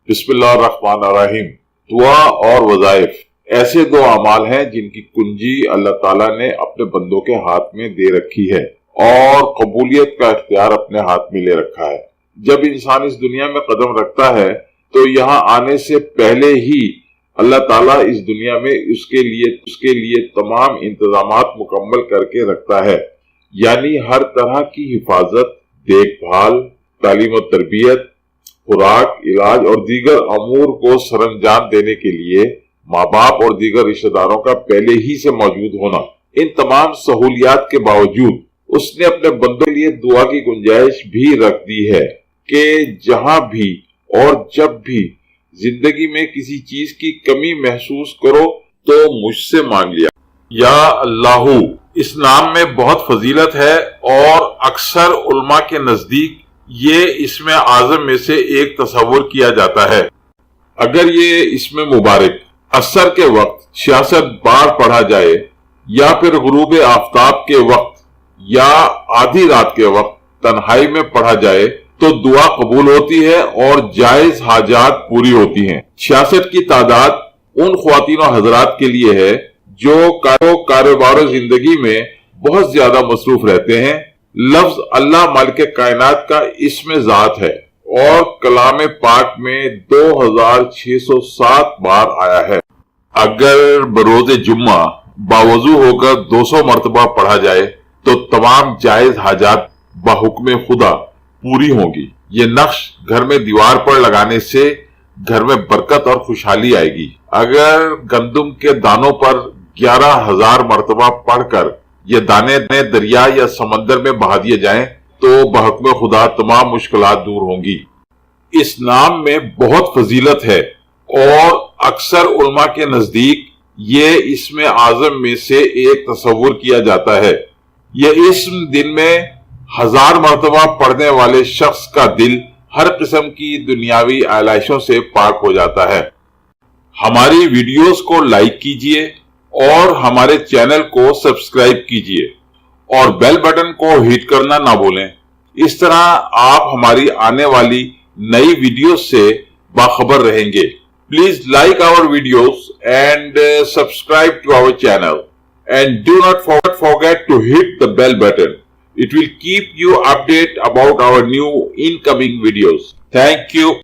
بسم اللہ الرحمن الرحیم۔ دعا اور وظائف ایسے دو اعمال ہیں جن کی کنجی اللہ تعالیٰ نے اپنے بندوں کے ہاتھ میں دے رکھی ہے اور قبولیت کا اختیار اپنے ہاتھ میں لے رکھا ہے۔ جب انسان اس دنیا میں قدم رکھتا ہے تو یہاں آنے سے پہلے ہی اللہ تعالیٰ اس دنیا میں اس کے لیے تمام انتظامات مکمل کر کے رکھتا ہے، یعنی ہر طرح کی حفاظت، دیکھ بھال، تعلیم و تربیت، خوراک، علاج اور دیگر امور کو سر انجام دینے کے لیے ماں باپ اور دیگر رشتہ داروں کا پہلے ہی سے موجود ہونا۔ ان تمام سہولیات کے باوجود اس نے اپنے بندوں کے لیے دعا کی گنجائش بھی رکھ دی ہے کہ جہاں بھی اور جب بھی زندگی میں کسی چیز کی کمی محسوس کرو تو مجھ سے مانگ لیا۔ یا اللہ، اس نام میں بہت فضیلت ہے اور اکثر علماء کے نزدیک یہ اسم اعظم میں سے ایک تصور کیا جاتا ہے۔ اگر یہ اسم مبارک عصر کے وقت 66 بار پڑھا جائے یا پھر غروب آفتاب کے وقت یا آدھی رات کے وقت تنہائی میں پڑھا جائے تو دعا قبول ہوتی ہے اور جائز حاجات پوری ہوتی ہیں۔ 66 کی تعداد ان خواتین و حضرات کے لیے ہے جو کاروبار و زندگی میں بہت زیادہ مصروف رہتے ہیں۔ لفظ اللہ مالک کائنات کا اسم ذات ہے اور کلام پاک میں 2607 بار آیا ہے۔ اگر بروز جمعہ باوضو ہو کر 200 مرتبہ پڑھا جائے تو تمام جائز حاجات بحکم خدا پوری ہوں گی۔ یہ نقش گھر میں دیوار پر لگانے سے گھر میں برکت اور خوشحالی آئے گی۔ اگر گندم کے دانوں پر 11,000 مرتبہ پڑھ کر یہ دانے دریا یا سمندر میں بہا دیے جائیں تو بحکم خدا تمام مشکلات دور ہوں گی۔ اس نام میں بہت فضیلت ہے اور اکثر علماء کے نزدیک یہ اسم اعظم میں سے ایک تصور کیا جاتا ہے۔ یہ اسم دن میں 1000 مرتبہ پڑھنے والے شخص کا دل ہر قسم کی دنیاوی آلائشوں سے پاک ہو جاتا ہے۔ ہماری ویڈیوز کو لائک کیجئے اور ہمارے چینل کو سبسکرائب کیجئے اور بیل بٹن کو ہٹ کرنا نہ بھولیں۔ اس طرح آپ ہماری آنے والی نئی ویڈیوز سے باخبر رہیں گے۔ Please like our videos and subscribe to our channel and do not forget to hit the bell button. It will keep you updated about our new incoming videos. Thank you.